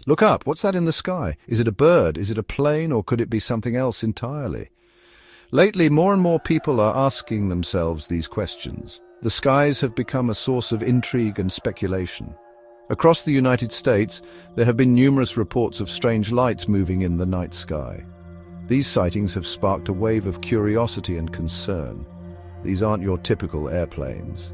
Look up, what's that in the sky? Is it a bird? Is it a plane? Or could it be something else entirely? Lately, more and more people are asking themselves these questions. The skies have become a source of intrigue and speculation. Across the United States, there have been numerous reports of strange lights moving in the night sky. These sightings have sparked a wave of curiosity and concern. These aren't your typical airplanes.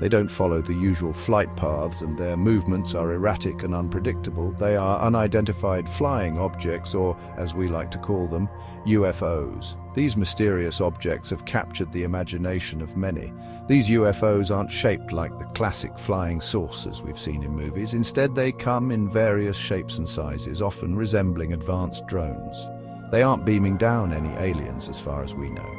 They don't follow the usual flight paths, and their movements are erratic and unpredictable. They are unidentified flying objects, or, as we like to call them, UFOs. These mysterious objects have captured the imagination of many. These UFOs aren't shaped like the classic flying saucers we've seen in movies. Instead, they come in various shapes and sizes, often resembling advanced drones. They aren't beaming down any aliens, as far as we know.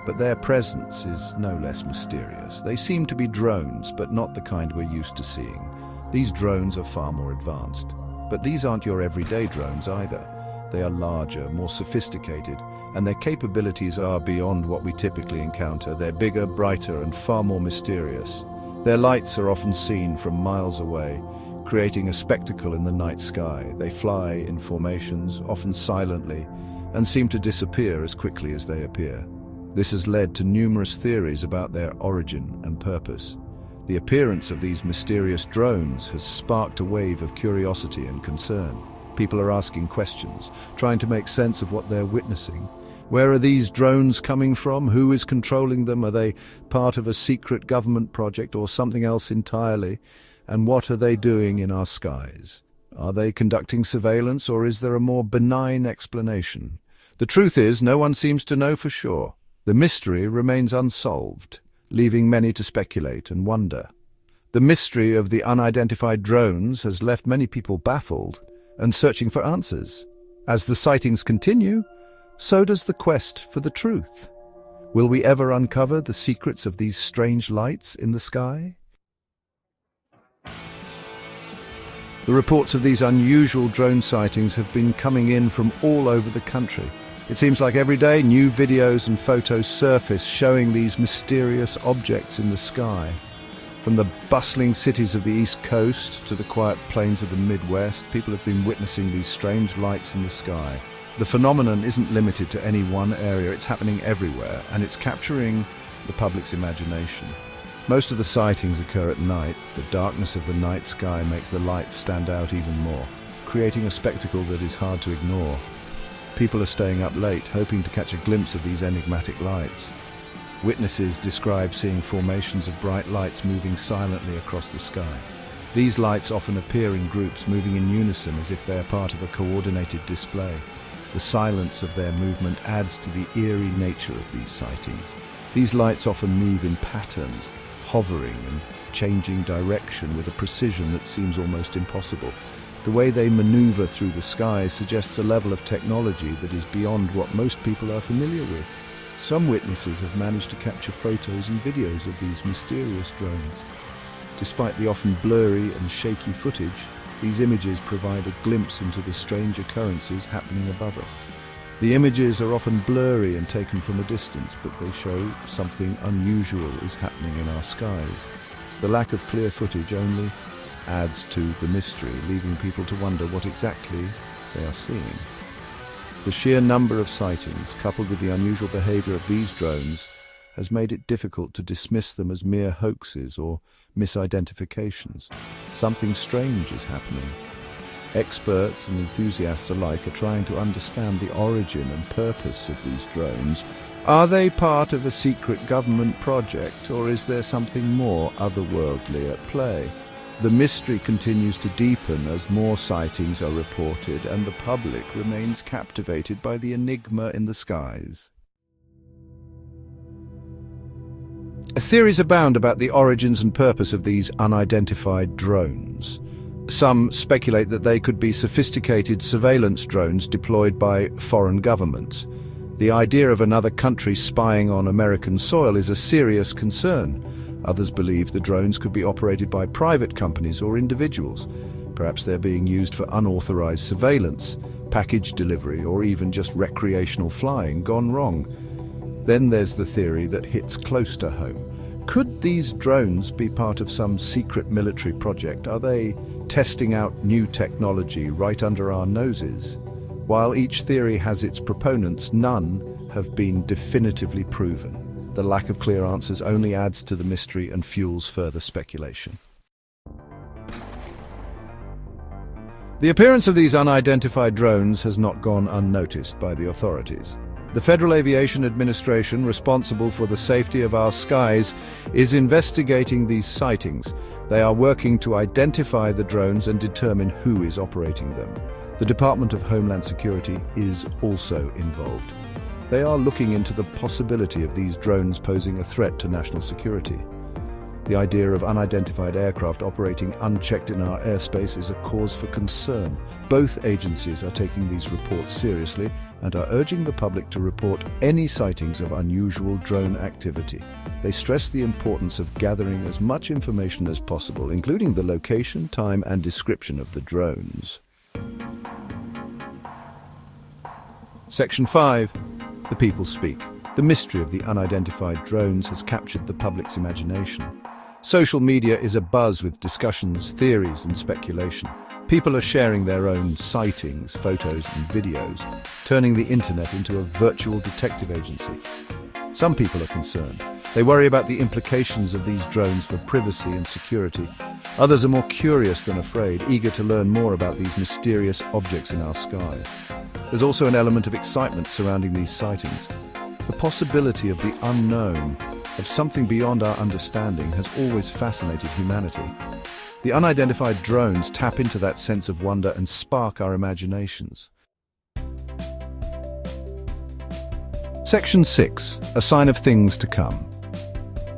But their presence is no less mysterious. They seem to be drones, but not the kind we're used to seeing. These drones are far more advanced. But these aren't your everyday drones either. They are larger, more sophisticated, and their capabilities are beyond what we typically encounter. They're bigger, brighter, and far more mysterious. Their lights are often seen from miles away, creating a spectacle in the night sky. They fly in formations, often silently, and seem to disappear as quickly as they appear. This has led to numerous theories about their origin and purpose. The appearance of these mysterious drones has sparked a wave of curiosity and concern. People are asking questions, trying to make sense of what they're witnessing. Where are these drones coming from? Who is controlling them? Are they part of a secret government project or something else entirely? And what are they doing in our skies? Are they conducting surveillance, or is there a more benign explanation? The truth is, no one seems to know for sure. The mystery remains unsolved, leaving many to speculate and wonder. The mystery of the unidentified drones has left many people baffled and searching for answers. As the sightings continue, so does the quest for the truth. Will we ever uncover the secrets of these strange lights in the sky? The reports of these unusual drone sightings have been coming in from all over the country. It seems like every day new videos and photos surface showing these mysterious objects in the sky. From the bustling cities of the East Coast to the quiet plains of the Midwest, people have been witnessing these strange lights in the sky. The phenomenon isn't limited to any one area, it's happening everywhere, and it's capturing the public's imagination. Most of the sightings occur at night. The darkness of the night sky makes the lights stand out even more, creating a spectacle that is hard to ignore. People are staying up late, hoping to catch a glimpse of these enigmatic lights. Witnesses describe seeing formations of bright lights moving silently across the sky. These lights often appear in groups, moving in unison as if they are part of a coordinated display. The silence of their movement adds to the eerie nature of these sightings. These lights often move in patterns, hovering and changing direction with a precision that seems almost impossible. The way they maneuver through the sky suggests a level of technology that is beyond what most people are familiar with. Some witnesses have managed to capture photos and videos of these mysterious drones. Despite the often blurry and shaky footage, these images provide a glimpse into the strange occurrences happening above us. The images are often blurry and taken from a distance, but they show something unusual is happening in our skies. The lack of clear footage only adds to the mystery, leaving people to wonder what exactly they are seeing. The sheer number of sightings, coupled with the unusual behavior of these drones, has made it difficult to dismiss them as mere hoaxes or misidentifications. Something strange is happening. Experts and enthusiasts alike are trying to understand the origin and purpose of these drones. Are they part of a secret government project, or is there something more otherworldly at play? The mystery continues to deepen as more sightings are reported, and the public remains captivated by the enigma in the skies. Theories abound about the origins and purpose of these unidentified drones. Some speculate that they could be sophisticated surveillance drones deployed by foreign governments. The idea of another country spying on American soil is a serious concern. Others believe the drones could be operated by private companies or individuals. Perhaps they're being used for unauthorized surveillance, package delivery, or even just recreational flying gone wrong. Then there's the theory that hits close to home. Could these drones be part of some secret military project? Are they testing out new technology right under our noses? While each theory has its proponents, none have been definitively proven. The lack of clear answers only adds to the mystery and fuels further speculation. The appearance of these unidentified drones has not gone unnoticed by the authorities. The Federal Aviation Administration, responsible for the safety of our skies, is investigating these sightings. They are working to identify the drones and determine who is operating them. The Department of Homeland Security is also involved. They are looking into the possibility of these drones posing a threat to national security. The idea of unidentified aircraft operating unchecked in our airspace is a cause for concern. Both agencies are taking these reports seriously and are urging the public to report any sightings of unusual drone activity. They stress the importance of gathering as much information as possible, including the location, time, and description of the drones. Section 5. The people speak. The mystery of the unidentified drones has captured the public's imagination. Social media is abuzz with discussions, theories, and speculation. People are sharing their own sightings, photos, and videos, turning the internet into a virtual detective agency. Some people are concerned. They worry about the implications of these drones for privacy and security. Others are more curious than afraid, eager to learn more about these mysterious objects in our skies. There's also an element of excitement surrounding these sightings. The possibility of the unknown, of something beyond our understanding, has always fascinated humanity. The unidentified drones tap into that sense of wonder and spark our imaginations. Section 6. A sign of things to come.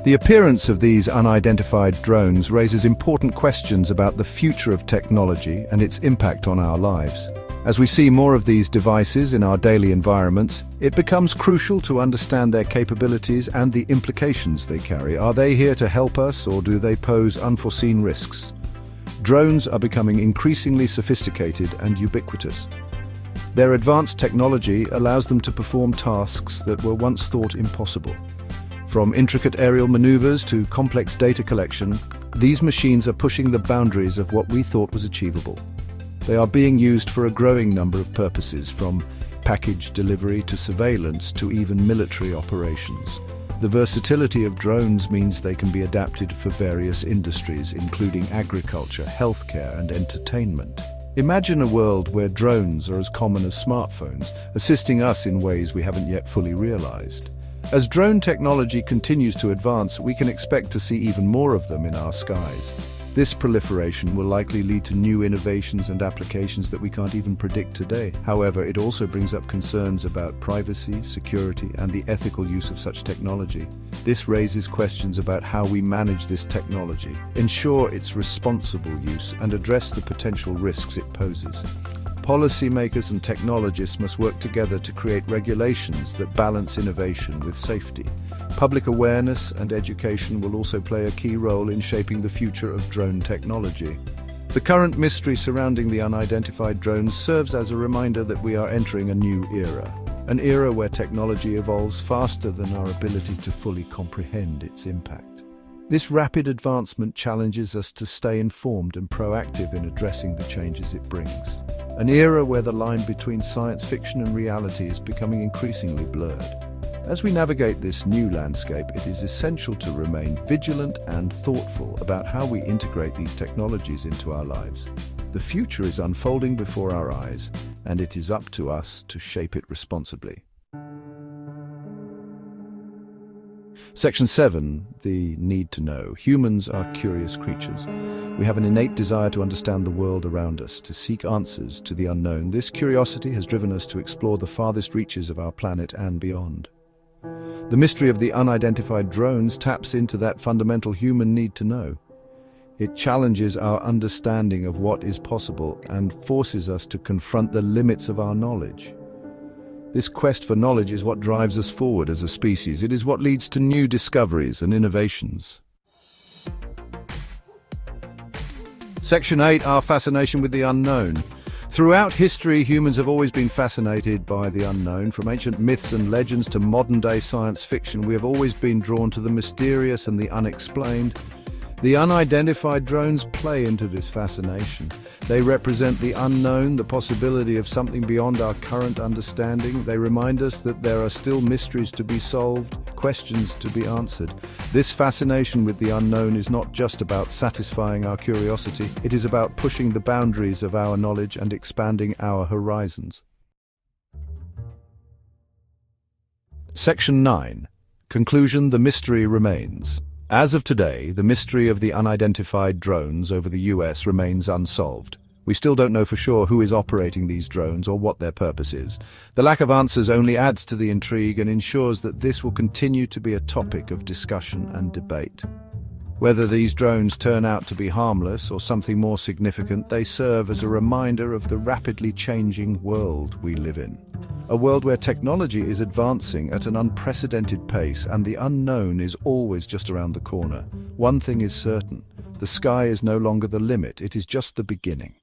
The appearance of these unidentified drones raises important questions about the future of technology and its impact on our lives. As we see more of these devices in our daily environments, it becomes crucial to understand their capabilities and the implications they carry. Are they here to help us, or do they pose unforeseen risks? Drones are becoming increasingly sophisticated and ubiquitous. Their advanced technology allows them to perform tasks that were once thought impossible. From intricate aerial maneuvers to complex data collection, these machines are pushing the boundaries of what we thought was achievable. They are being used for a growing number of purposes, from package delivery to surveillance to even military operations. The versatility of drones means they can be adapted for various industries, including agriculture, healthcare, and entertainment. Imagine a world where drones are as common as smartphones, assisting us in ways we haven't yet fully realized. As drone technology continues to advance, we can expect to see even more of them in our skies. This proliferation will likely lead to new innovations and applications that we can't even predict today. However, it also brings up concerns about privacy, security, and the ethical use of such technology. This raises questions about how we manage this technology, ensure its responsible use, and address the potential risks it poses. Policymakers and technologists must work together to create regulations that balance innovation with safety. Public awareness and education will also play a key role in shaping the future of drone technology. The current mystery surrounding the unidentified drones serves as a reminder that we are entering a new era, an era where technology evolves faster than our ability to fully comprehend its impact. This rapid advancement challenges us to stay informed and proactive in addressing the changes it brings. An era where the line between science fiction and reality is becoming increasingly blurred. As we navigate this new landscape, it is essential to remain vigilant and thoughtful about how we integrate these technologies into our lives. The future is unfolding before our eyes, and it is up to us to shape it responsibly. Section 7. The need to know. Humans are curious creatures. We have an innate desire to understand the world around us, to seek answers to the unknown. This curiosity has driven us to explore the farthest reaches of our planet and beyond. The mystery of the unidentified drones taps into that fundamental human need to know. It challenges our understanding of what is possible and forces us to confront the limits of our knowledge. This quest for knowledge is what drives us forward as a species. It is what leads to new discoveries and innovations. Section 8. Our fascination with the unknown. Throughout history, humans have always been fascinated by the unknown. From ancient myths and legends to modern-day science fiction, we have always been drawn to the mysterious and the unexplained. The unidentified drones play into this fascination. They represent the unknown, the possibility of something beyond our current understanding. They remind us that there are still mysteries to be solved, questions to be answered. This fascination with the unknown is not just about satisfying our curiosity. It is about pushing the boundaries of our knowledge and expanding our horizons. Section 9. Conclusion: the mystery remains. As of today, the mystery of the unidentified drones over the US remains unsolved. We still don't know for sure who is operating these drones or what their purpose is. The lack of answers only adds to the intrigue and ensures that this will continue to be a topic of discussion and debate. Whether these drones turn out to be harmless or something more significant, they serve as a reminder of the rapidly changing world we live in. A world where technology is advancing at an unprecedented pace and the unknown is always just around the corner. One thing is certain: the sky is no longer the limit, it is just the beginning.